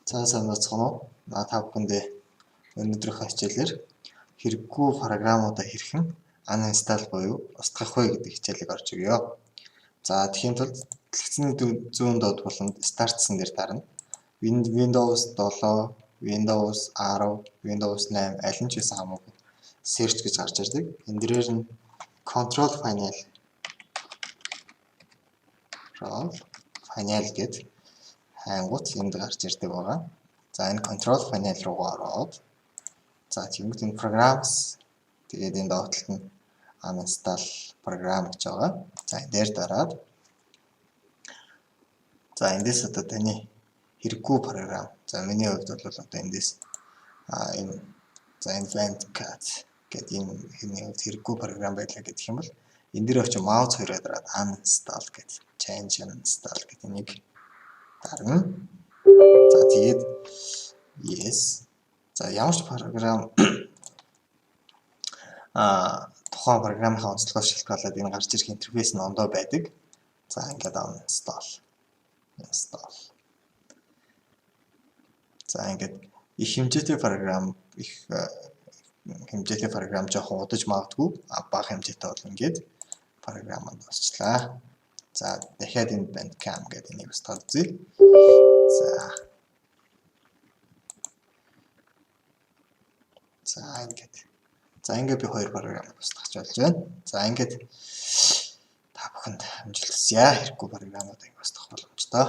За сайн бацгаана уу? Та бүхэндээ өнөөдрийнхөө хичээлээр хэрэггүй програмуудаа хэрхэн uninstall буюу устгах вэ гэдэг хичээлийг орж өгье. За тэгхийн тулд дэлгэцний зүүн доод буланд Start-сан дээр дарна. Windows 7, Windows 10, Windows 8 аль нь ч байсан хамаагүй search гэж гарч ирдэг. Энэ дээрээр нь Control Panel гэд хайнгуут энд гарч ирдэг байгаа. За энэ Control Panel руу ороод за тэгвэл энэ Programs тэгээд энэ доотлолт нь Uninstall Program гэж байгаа. За энэ дээр дараад за эндээс одоо таны хэрэггүй програм. За миний хувьд бол одоо эндээс энэ за энэ Bandcat гэдэг энэ хувьд хэрэггүй програм байлаа гэх юм бол энэ дээр очиж маус хоёроо дараад Uninstall гэдэг Change Uninstall гэдэг нэг дарна. За тэгээд yes. За ямар ч програм тухайн програмынхаа онцлогоос шалтгаалаад энэ гарч ирэх интерфейс нь ондоо байдаг. За ингээд uninstall. За ингээд их хэмжээтэй програм жоохон удаж магадгүй бага хэмжээтэй бол ингээд програмд дуусчлаа. За дахиад энэ Bandcam гэдэг энийг устгая. За ингээд би хоёр програм устгах болж байна. За ингээд та бүхэнд амжилт хүсье. Хэрэггүй програмууд ингэ устгах боломжтой.